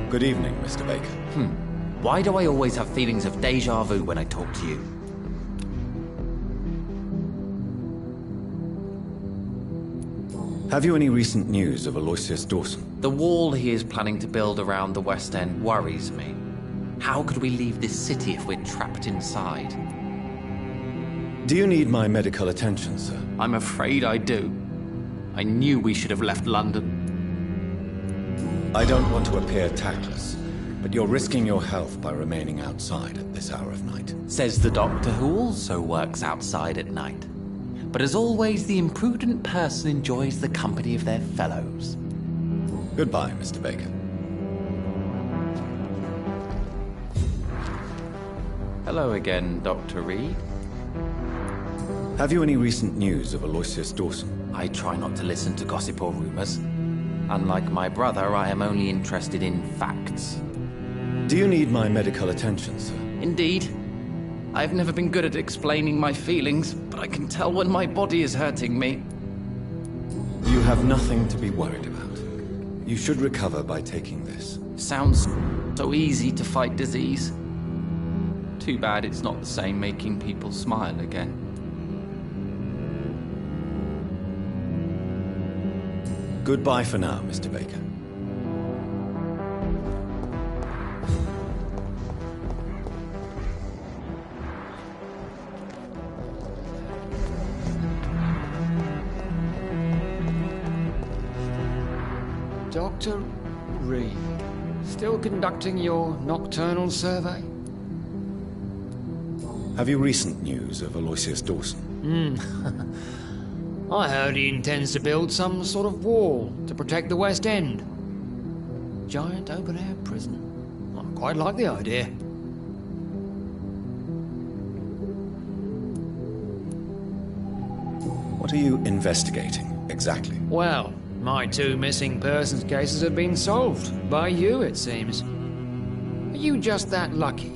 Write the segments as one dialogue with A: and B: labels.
A: Good evening, Mr. Baker.
B: Why do I always have feelings of déjà vu when I talk to you?
A: Have you any recent news of Aloysius Dawson?
B: The wall he is planning to build around the West End worries me. How could we leave this city if we're trapped inside?
A: Do you need my medical attention, sir?
B: I'm afraid I do. I knew we should have left London.
A: I don't want to appear tactless, but you're risking your health by remaining outside at this hour of night.
B: Says the doctor who also works outside at night. But as always, the imprudent person enjoys the company of their fellows.
A: Goodbye, Mr. Baker.
B: Hello again, Dr. Reed.
A: Have you any recent news of Aloysius Dawson?
B: I try not to listen to gossip or rumors. Unlike my brother, I am only interested in facts.
A: Do you need my medical attention, sir?
B: Indeed. I've never been good at explaining my feelings, but I can tell when my body is hurting me.
A: You have nothing to be worried about. You should recover by taking this.
B: Sounds so easy to fight disease. Too bad it's not the same making people smile again.
A: Goodbye for now, Mr. Baker.
C: Dr. Reed, still conducting your nocturnal survey?
A: Have you recent news of Aloysius Dawson?
C: I heard he intends to build some sort of wall to protect the West End. Giant open-air prison. I quite like the idea.
A: What are you investigating, exactly?
C: Well, my 2 missing persons cases have been solved. By you, it seems. Are you just that lucky?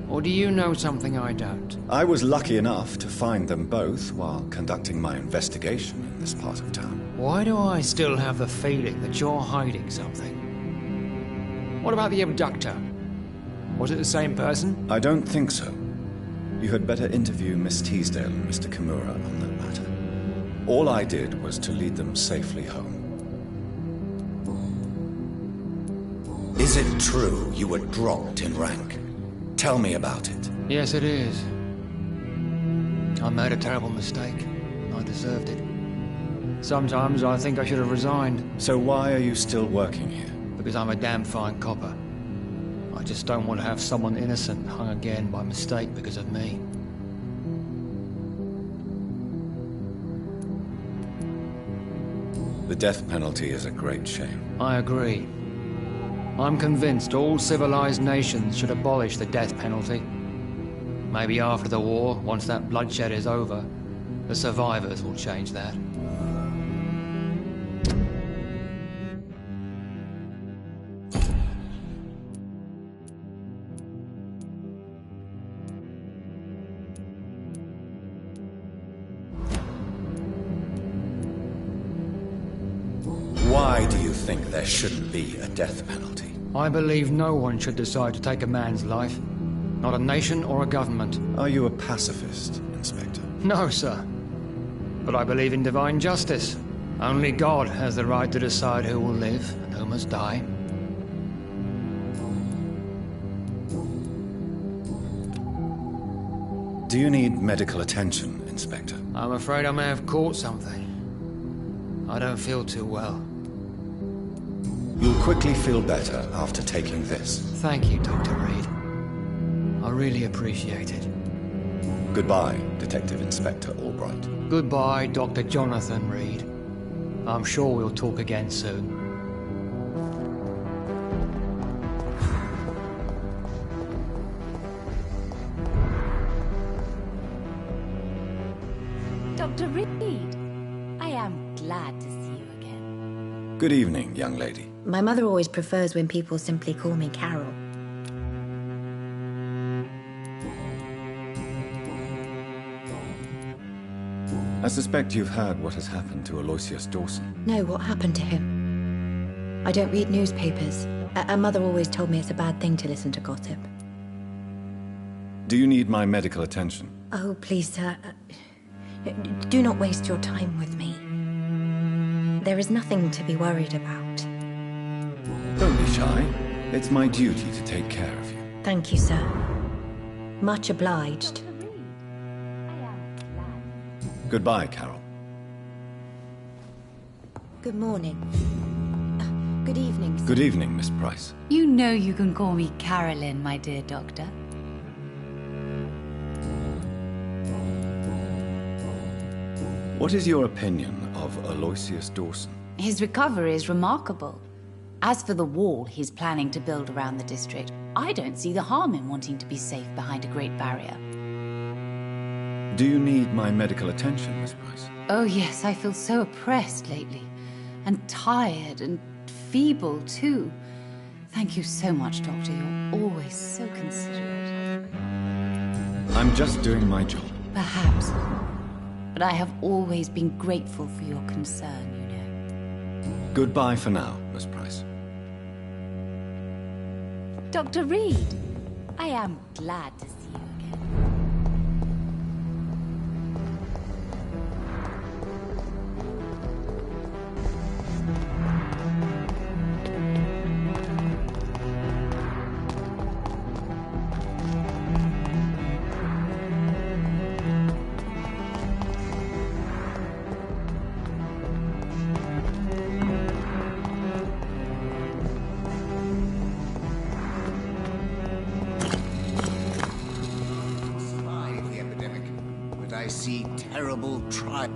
C: Or do you know something I don't?
A: I was lucky enough to find them both while conducting my investigation in this part of town.
C: Why do I still have the feeling that you're hiding something? What about the abductor? Was it the same person?
A: I don't think so. You had better interview Miss Teasdale and Mr. Kimura on that matter. All I did was to lead them safely home. Is it true you were dropped in rank? Tell me about it.
C: Yes, it is. I made a terrible mistake. I deserved it. Sometimes I think I should have resigned.
A: So why are you still working here?
C: Because I'm a damn fine copper. I just don't want to have someone innocent hung again by mistake because of me.
A: The death penalty is a great shame.
C: I agree. I'm convinced all civilized nations should abolish the death penalty. Maybe after the war, once that bloodshed is over, the survivors will change that.
A: Why do you think there shouldn't be a death penalty?
C: I believe no one should decide to take a man's life. Not a nation or a government.
A: Are you a pacifist, Inspector?
C: No, sir. But I believe in divine justice. Only God has the right to decide who will live and who must die.
A: Do you need medical attention, Inspector?
C: I'm afraid I may have caught something. I don't feel too well.
A: You'll quickly feel better after taking this.
C: Thank you, Dr. Reed. I really appreciate it.
A: Goodbye, Detective Inspector Albright.
C: Goodbye, Dr. Jonathan Reed. I'm sure we'll talk again soon.
D: Dr. Reed, I am glad to see you again.
A: Good evening, young lady.
E: My mother always prefers when people simply call me Carol.
A: I suspect you've heard what has happened to Aloysius Dawson.
E: No, what happened to him? I don't read newspapers. A mother always told me it's a bad thing to listen to gossip.
A: Do you need my medical attention?
E: Oh, please, sir. Do not waste your time with me. There is nothing to be worried about.
A: Don't be shy. It's my duty to take care of you.
E: Thank you, sir. Much obliged.
A: Goodbye, Carol.
E: Good morning. Good evening, sir.
A: Good evening, Miss Price.
D: You know you can call me Carolyn, my dear doctor.
A: What is your opinion of Aloysius Dawson?
D: His recovery is remarkable. As for the wall he's planning to build around the district, I don't see the harm in wanting to be safe behind a great barrier.
A: Do you need my medical attention, Miss Price?
D: Oh yes, I feel so oppressed lately. And tired and feeble too. Thank you so much, Doctor. You're always so considerate.
A: I'm just doing my job.
D: Perhaps. But I have always been grateful for your concern, you know.
A: Goodbye for now, Miss Price.
D: Dr. Reed, I am glad to see you again.
F: I see terrible trial.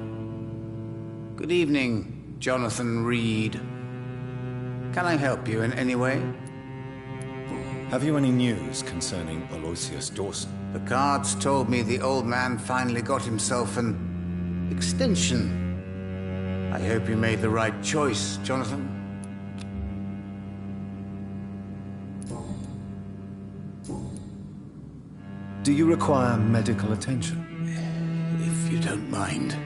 F: Good evening, Jonathan Reed. Can I help you in any way?
A: Have you any news concerning Aloysius Dawson?
F: The cards told me the old man finally got himself an extension. I hope you made the right choice, Jonathan.
A: Do you require medical attention?
F: If you don't mind.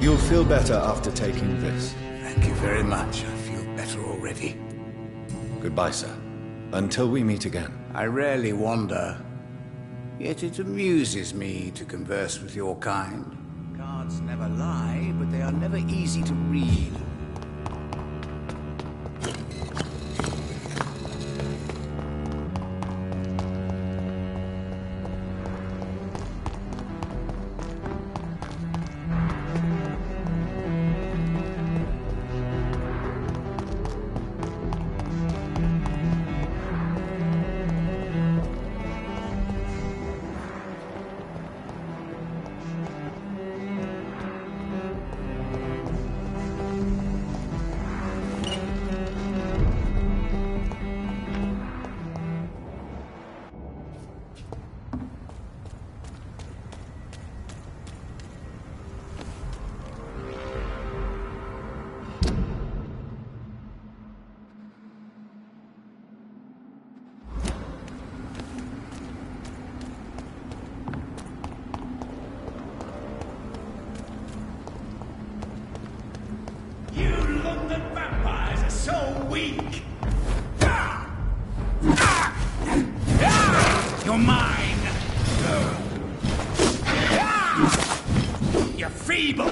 A: You'll feel better after taking this.
F: Thank you very much. I feel better already.
A: Goodbye, sir. Until we meet again.
F: I rarely wander, yet it amuses me to converse with your kind. Cards never lie, but they are never easy to read.
G: Vampires are so weak! You're mine! You're feeble!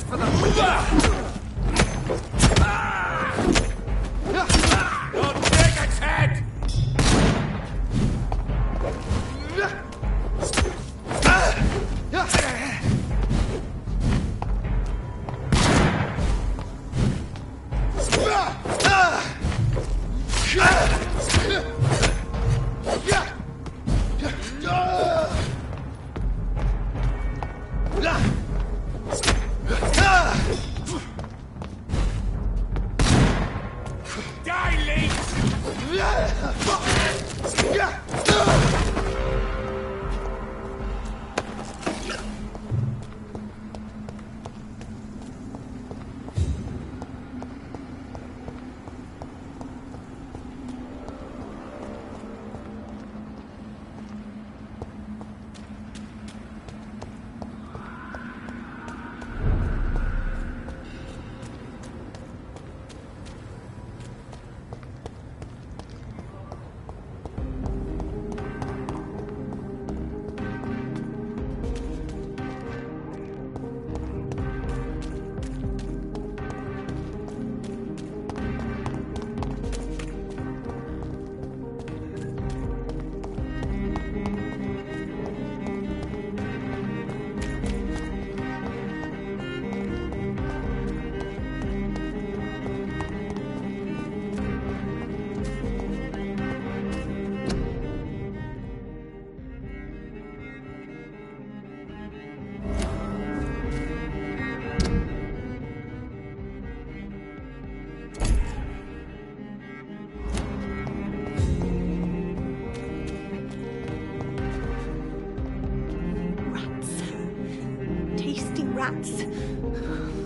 G: For the don't take its head!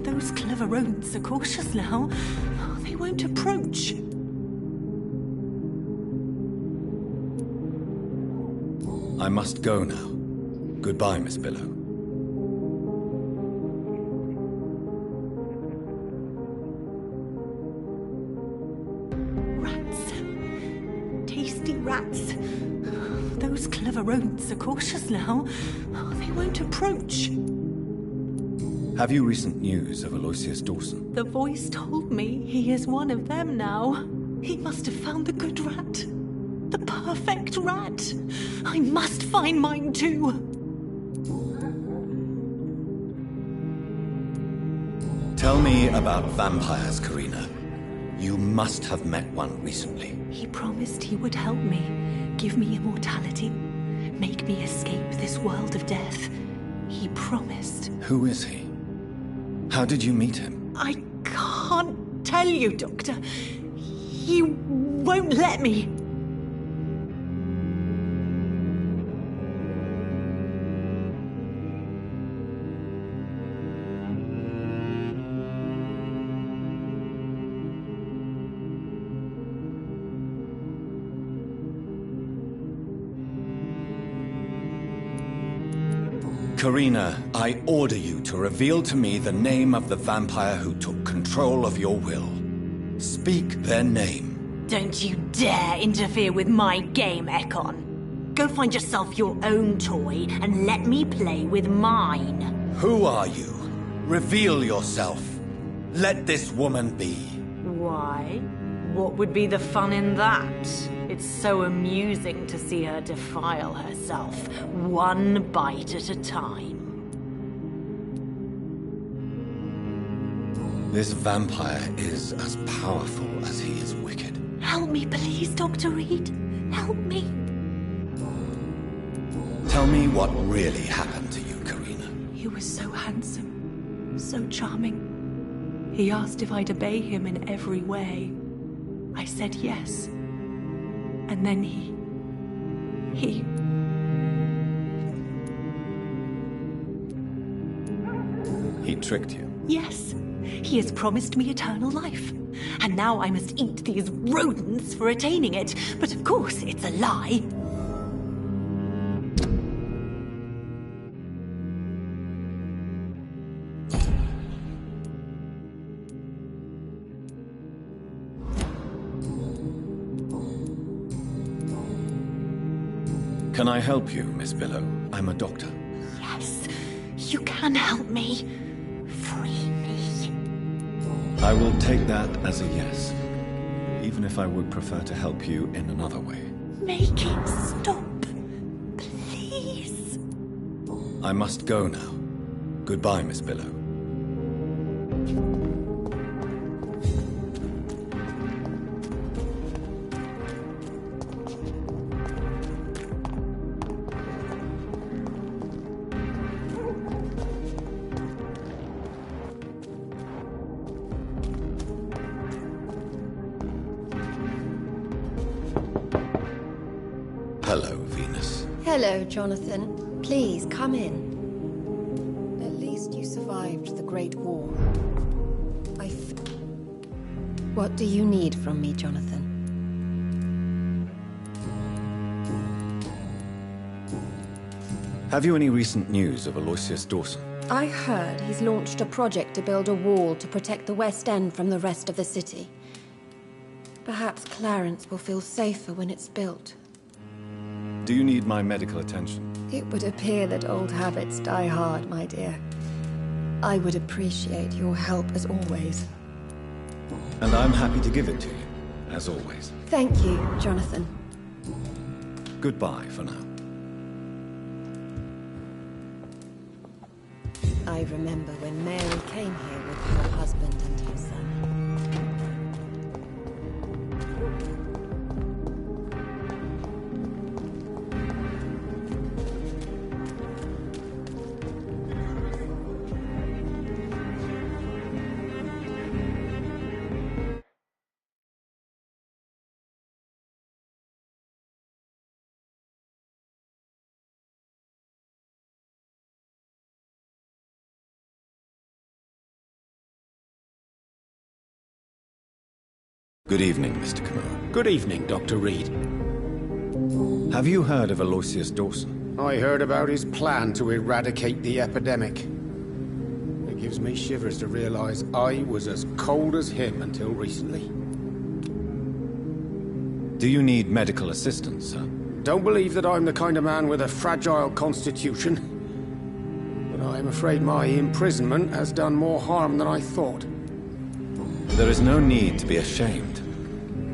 H: Those clever rodents are cautious now. They won't approach.
A: I must go now. Goodbye, Miss Billow.
H: Rats. Tasty rats. Those clever rodents are cautious now. They won't approach.
A: Have you recent news of Aloysius Dawson?
H: The voice told me he is one of them now. He must have found the good rat. The perfect rat. I must find mine too.
A: Tell me about vampires, Karina. You must have met one recently.
H: He promised he would help me, give me immortality, make me escape this world of death. He promised.
A: Who is he? How did you meet him?
H: I can't tell you, Doctor. He won't let me.
A: Karina, I order you to reveal to me the name of the vampire who took control of your will. Speak their name.
H: Don't you dare interfere with my game, Ekon. Go find yourself your own toy and let me play with mine.
A: Who are you? Reveal yourself. Let this woman be.
H: Why? What would be the fun in that? It's so amusing to see her defile herself, one bite at a time.
A: This vampire is as powerful as he is wicked.
H: Help me, please, Dr. Reed. Help me.
A: Tell me what really happened to you, Karina.
H: He was so handsome, so charming. He asked if I'd obey him in every way. I said yes. And then he...
A: He tricked you.
H: Yes. He has promised me eternal life. And now I must eat these rodents for attaining it. But of course, it's a lie.
A: Can I help you, Miss Billow? I'm a doctor.
H: Yes, you can help me. Free me.
A: I will take that as a yes, even if I would prefer to help you in another way.
H: Make it stop, please.
A: I must go now. Goodbye, Miss Billow. Hello, Venus.
I: Hello, Jonathan. Please, come in. At least you survived the Great War. What do you need from me, Jonathan?
A: Have you any recent news of Aloysius Dawson?
I: I heard he's launched a project to build a wall to protect the West End from the rest of the city. Perhaps Clarence will feel safer when it's built.
A: Do you need my medical attention?
I: It would appear that old habits die hard, my dear. I would appreciate your help as always.
A: And I'm happy to give it to you, as always.
I: Thank you, Jonathan.
A: Goodbye for now.
I: I remember when Mary came here with her husband and her son.
A: Good evening, Mr. Kimura.
J: Good evening, Dr. Reed.
A: Have you heard of Aloysius Dawson?
J: I heard about his plan to eradicate the epidemic. It gives me shivers to realize I was as cold as him until recently.
A: Do you need medical assistance, sir?
J: Don't believe that I'm the kind of man with a fragile constitution. But I'm afraid my imprisonment has done more harm than I thought.
A: There is no need to be ashamed.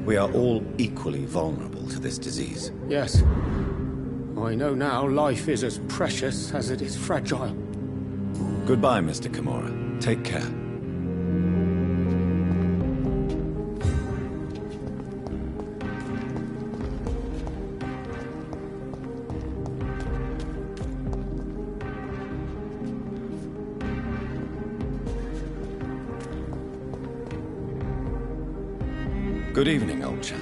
A: We are all equally vulnerable to this disease.
J: Yes. I know now life is as precious as it is fragile.
A: Goodbye, Mr. Kimura. Take care. Good evening, old chap.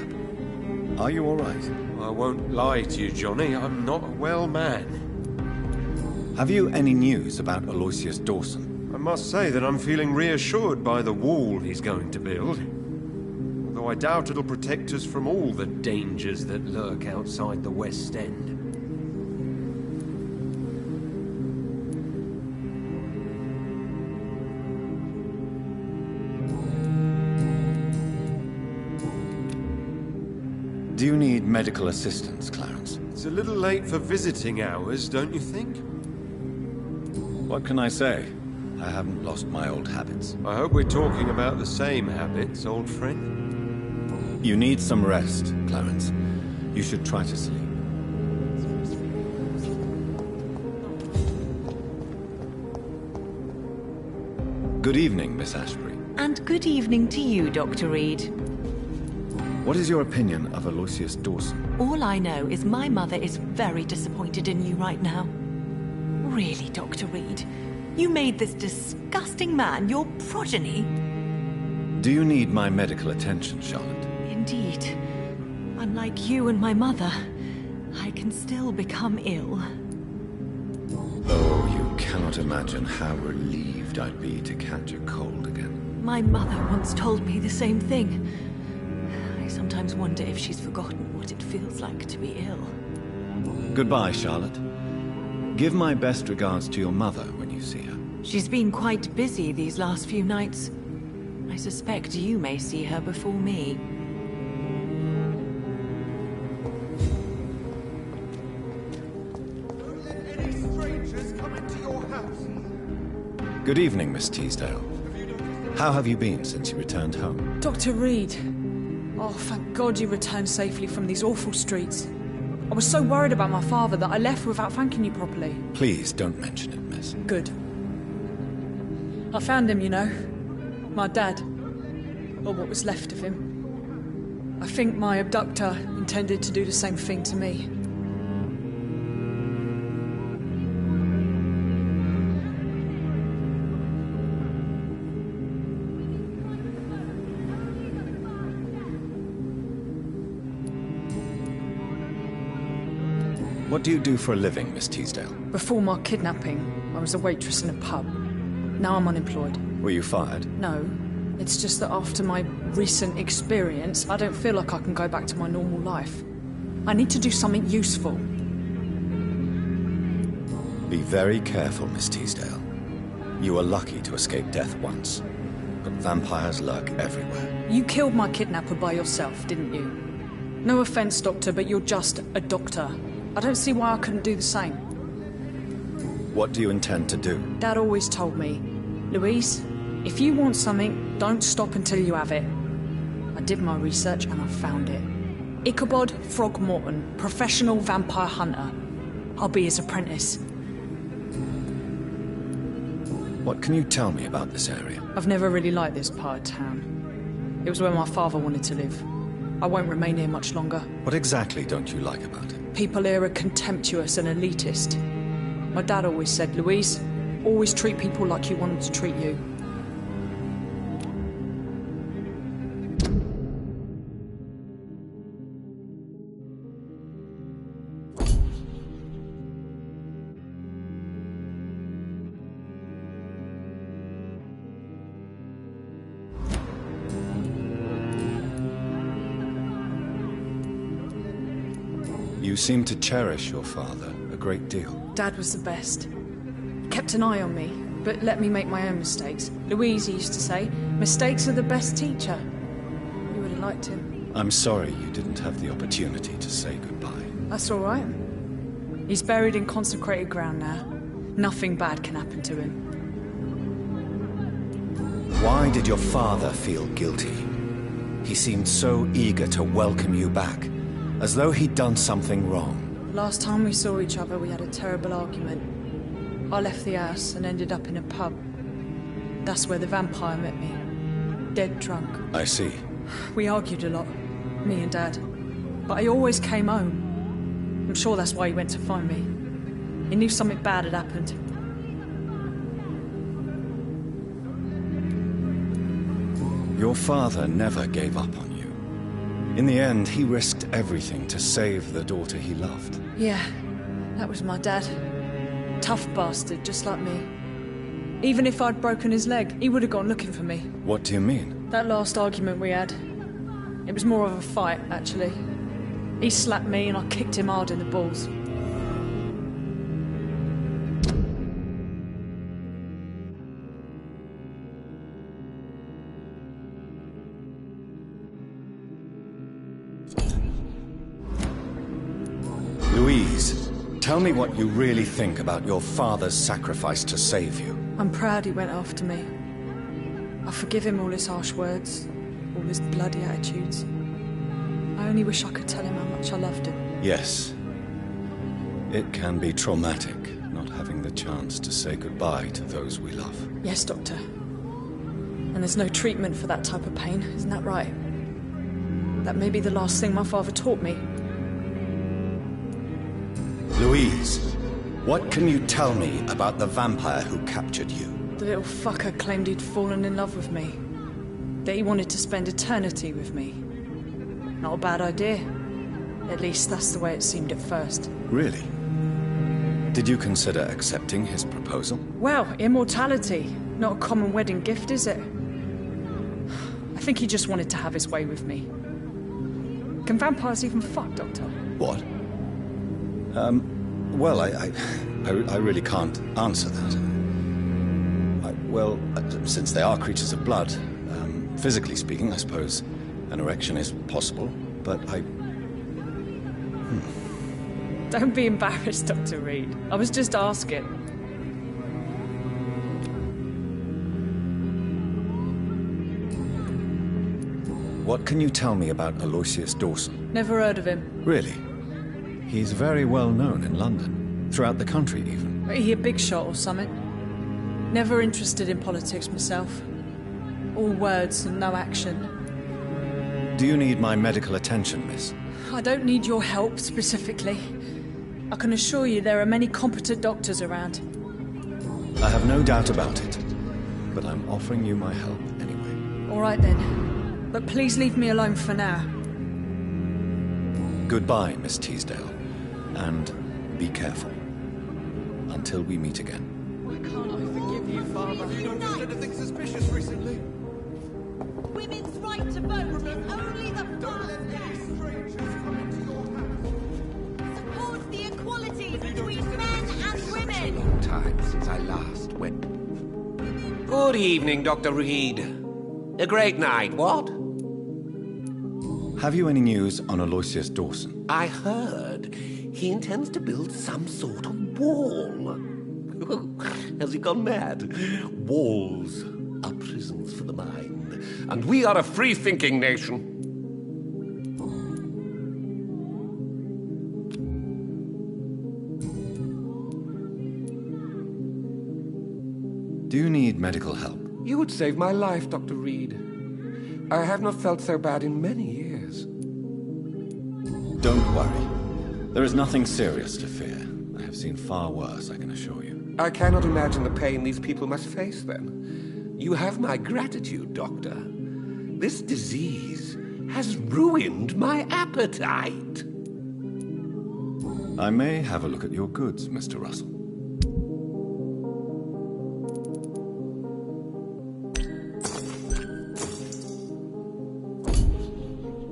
A: Are you all right?
K: I won't lie to you, Johnny. I'm not a well man.
A: Have you any news about Aloysius Dawson?
K: I must say that I'm feeling reassured by the wall he's going to build. Although I doubt it'll protect us from all the dangers that lurk outside the West End.
A: Do you need medical assistance, Clarence?
K: It's a little late for visiting hours, don't you think?
A: What can I say? I haven't lost my old habits.
K: I hope we're talking about the same habits, old friend.
A: You need some rest, Clarence. You should try to sleep. Good evening, Miss Ashbury.
H: And good evening to you, Dr. Reed.
A: What is your opinion of Aloysius Dawson?
H: All I know is my mother is very disappointed in you right now. Really, Dr. Reed? You made this disgusting man your progeny?
A: Do you need my medical attention, Charlotte?
H: Indeed. Unlike you and my mother, I can still become ill.
A: Oh, you cannot imagine how relieved I'd be to catch a cold again.
H: My mother once told me the same thing. I sometimes wonder if she's forgotten what it feels like to be ill.
A: Goodbye, Charlotte. Give my best regards to your mother when you see her.
H: She's been quite busy these last few nights. I suspect you may see her before me.
G: Don't let any strangers come into your house.
A: Good evening, Miss Teasdale. How have you been since you returned home?
L: Dr. Reed. Oh, thank God you returned safely from these awful streets. I was so worried about my father that I left without thanking you properly.
A: Please don't mention it, miss.
L: Good. I found him, you know. My dad. Or what was left of him. I think my abductor intended to do the same thing to me.
A: What do you do for a living, Miss Teasdale?
L: Before my kidnapping, I was a waitress in a pub. Now I'm unemployed.
A: Were you fired?
L: No. It's just that after my recent experience, I don't feel like I can go back to my normal life. I need to do something useful.
A: Be very careful, Miss Teasdale. You were lucky to escape death once, but vampires lurk everywhere.
L: You killed my kidnapper by yourself, didn't you? No offense, Doctor, but you're just a doctor. I don't see why I couldn't do the same.
A: What do you intend to do?
L: Dad always told me, Louise, if you want something, don't stop until you have it. I did my research and I found it. Ichabod Throgmorton, professional vampire hunter. I'll be his apprentice.
A: What can you tell me about this area?
L: I've never really liked this part of town. It was where my father wanted to live. I won't remain here much longer.
A: What exactly don't you like about it?
L: People here are contemptuous and elitist. My dad always said, Louise, always treat people like you want them to treat you.
A: You seem to cherish your father a great deal.
L: Dad was the best. Kept an eye on me, but let me make my own mistakes. Louise used to say, mistakes are the best teacher. You would have liked him.
A: I'm sorry you didn't have the opportunity to say goodbye.
L: That's all right. He's buried in consecrated ground now. Nothing bad can happen to him.
A: Why did your father feel guilty? He seemed so eager to welcome you back, as though he'd done something wrong.
L: Last time we saw each other, we had a terrible argument. I left the house and ended up in a pub. That's where the vampire met me. Dead drunk.
A: I see.
L: We argued a lot, me and Dad. But I always came home. I'm sure that's why he went to find me. He knew something bad had happened.
A: Your father never gave up on you. In the end, he risked everything to save the daughter he loved.
L: Yeah, that was my dad. Tough bastard, just like me. Even if I'd broken his leg, he would have gone looking for me.
A: What do you mean?
L: That last argument we had, it was more of a fight, actually. He slapped me and I kicked him hard in the balls.
A: Louise, tell me what you really think about your father's sacrifice to save you.
L: I'm proud he went after me. I forgive him all his harsh words, all his bloody attitudes. I only wish I could tell him how much I loved him.
A: Yes. It can be traumatic, not having the chance to say goodbye to those we love.
L: Yes, Doctor. And there's no treatment for that type of pain, isn't that right? That may be the last thing my father taught me.
A: Louise, what can you tell me about the vampire who captured you?
L: The little fucker claimed he'd fallen in love with me. That he wanted to spend eternity with me. Not a bad idea. At least that's the way it seemed at first.
A: Really? Did you consider accepting his proposal?
L: Well, immortality. Not a common wedding gift, is it? I think he just wanted to have his way with me. Can vampires even fuck, Doctor?
A: What? Well, I really can't answer that. Since they are creatures of blood, physically speaking, I suppose an erection is possible, but
L: Don't be embarrassed, Dr. Reed. I was just asking.
A: What can you tell me about Aloysius Dawson?
L: Never heard of him.
A: Really? He's very well known in London, throughout the country even.
L: He a big shot or something? Never interested in politics myself. All words and no action.
A: Do you need my medical attention, miss?
L: I don't need your help specifically. I can assure you there are many competent doctors around.
A: I have no doubt about it, but I'm offering you my help anyway.
L: All right then. But please leave me alone for now.
A: Goodbye, Miss Teasdale, and be careful. Until we meet again.
L: Why can't I forgive you, Father?
G: You don't do anything suspicious recently?
M: Women's right to vote is only the
G: Don't let any strangers come into your house.
M: Support the equality between men and women.
N: Long time since I last went. Good evening, Dr. Reed. A great night, what?
A: Have you any news on Aloysius Dawson?
N: I heard he intends to build some sort of wall. Has he gone mad? Walls are prisons for the mind, and we are a free-thinking nation.
A: Do you need medical help?
N: You would save my life, Dr. Reed. I have not felt so bad in many years.
A: Don't worry. There is nothing serious to fear. I have seen far worse, I can assure you.
N: I cannot imagine the pain these people must face, then. You have my gratitude, Doctor. This disease has ruined my appetite.
A: I may have a look at your goods, Mr. Russell.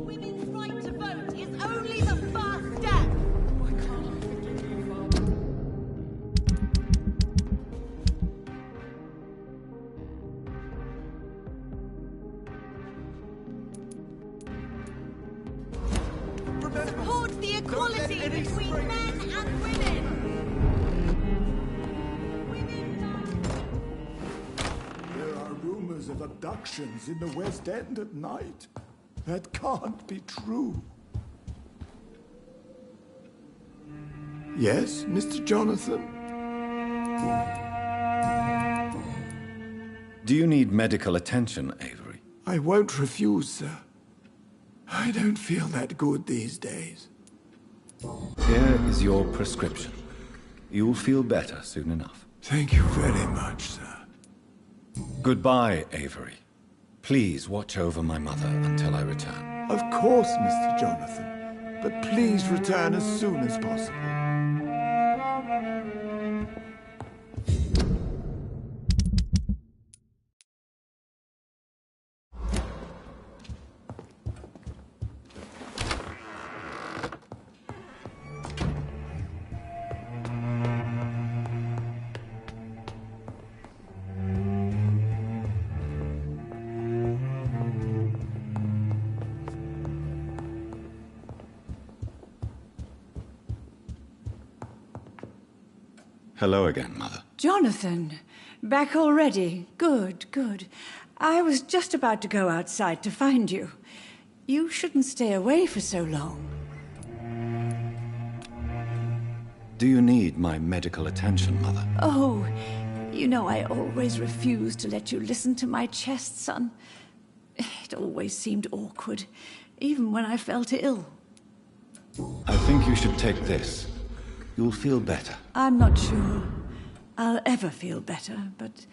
M: Women's right to vote is only the first step. the equality between men and women.
G: There are rumors of abductions in the West End at night. That can't be true. Yes, Mr. Jonathan?
A: Do you need medical attention, Avery?
G: I won't refuse, sir. I don't feel that good these days.
A: Here is your prescription. You'll feel better soon enough.
G: Thank you very much, sir.
A: Goodbye, Avery. Please watch over my mother until I return.
G: Of course, Mr. Jonathan. But please return as soon as possible.
A: Hello again, Mother.
O: Jonathan, back already? Good, good. I was just about to go outside to find you. You shouldn't stay away for so long.
A: Do you need my medical attention, Mother?
O: Oh, you know I always refused to let you listen to my chest, son. It always seemed awkward, even when I felt ill.
A: I think you should take this. You'll feel better.
O: I'm not sure I'll ever feel better, but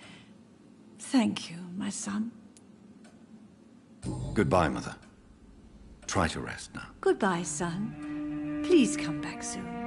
O: thank you, my son.
A: Goodbye, Mother. Try to rest now.
O: Goodbye, son. Please come back soon.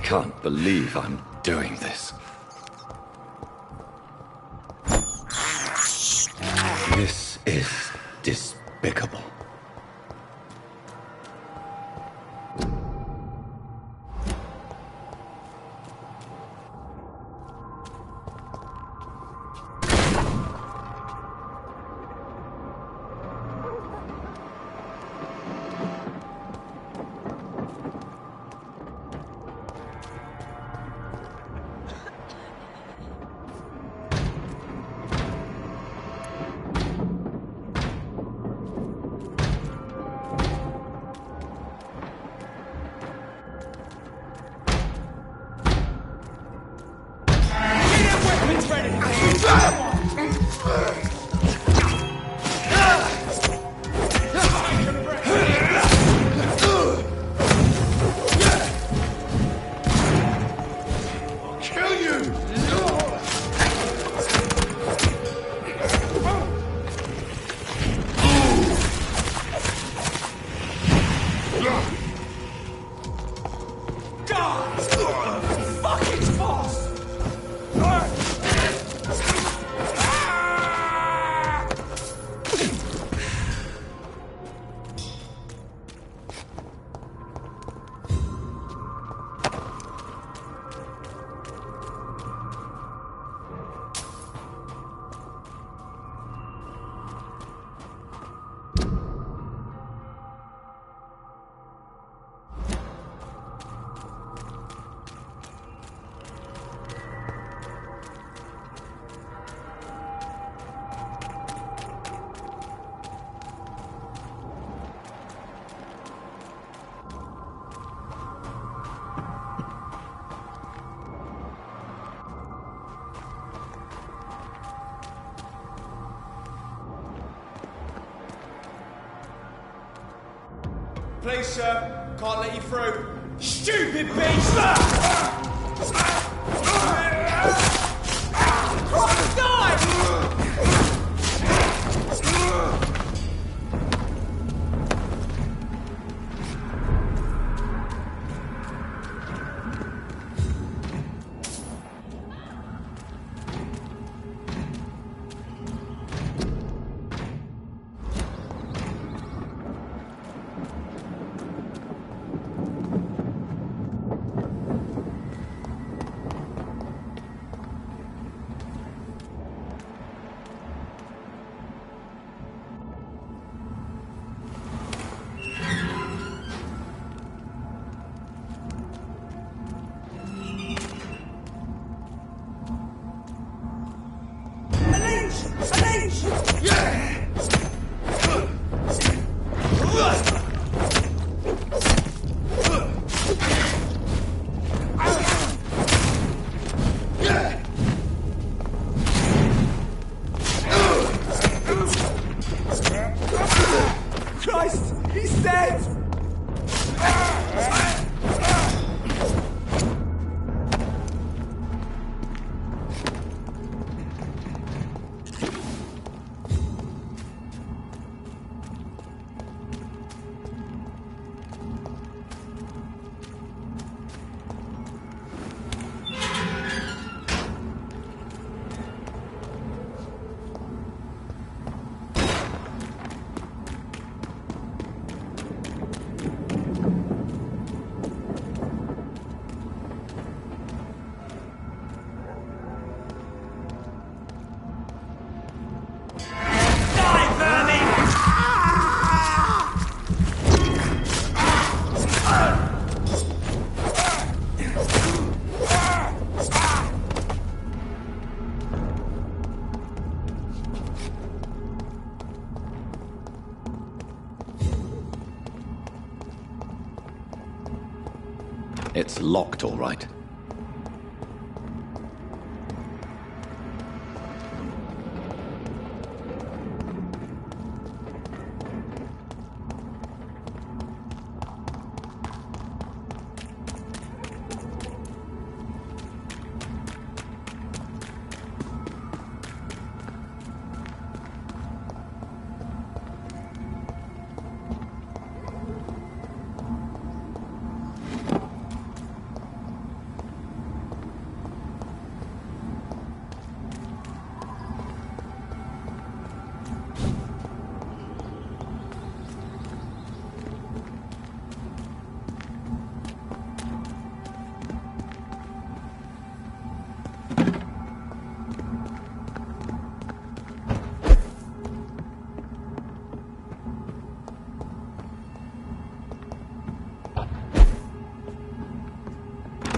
P: can't believe I'm doing this. This is despicable.
Q: Please, sir. Can't let you through. Stupid beast! Die! Christ! He's dead!
P: It's locked, all right.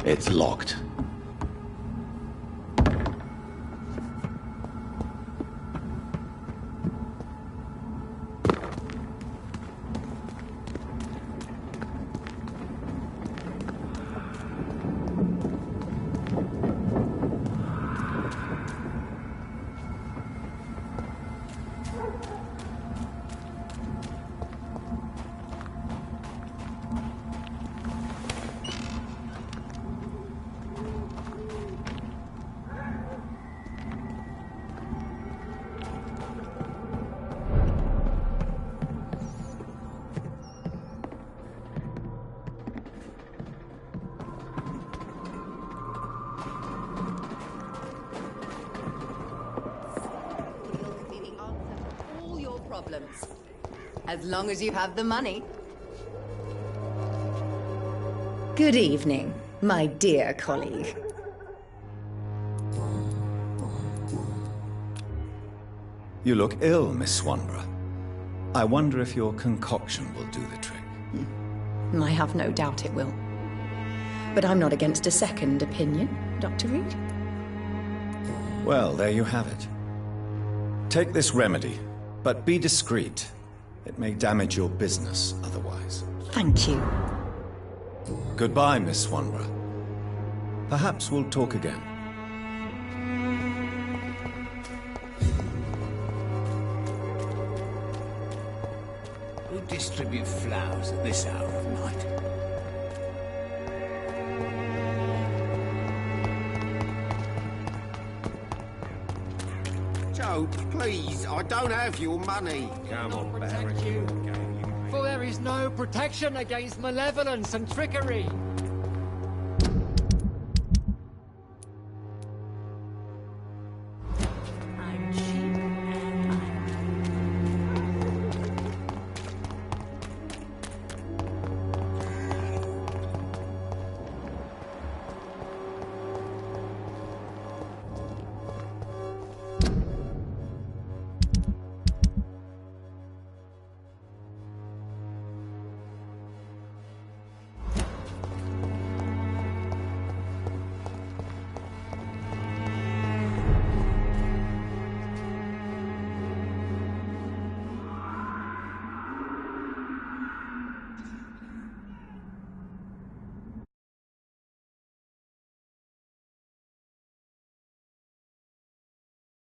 P: It's locked.
R: As long as you have the money.
S: Good evening, my dear colleague.
A: You look ill, Miss Swanborough. I wonder if your concoction will do the trick.
S: I have no doubt it will. But I'm not against a second opinion, Dr. Reed.
A: Well, there you have it. Take this remedy, but be discreet. It may damage your business otherwise.
S: Thank you.
A: Goodbye, Miss Swanborough. Perhaps we'll talk again.
F: Who distributes flowers at this hour of night?
J: Joe, please, I don't have your money.
K: Come on, Barry.
C: For there is no protection against malevolence and trickery.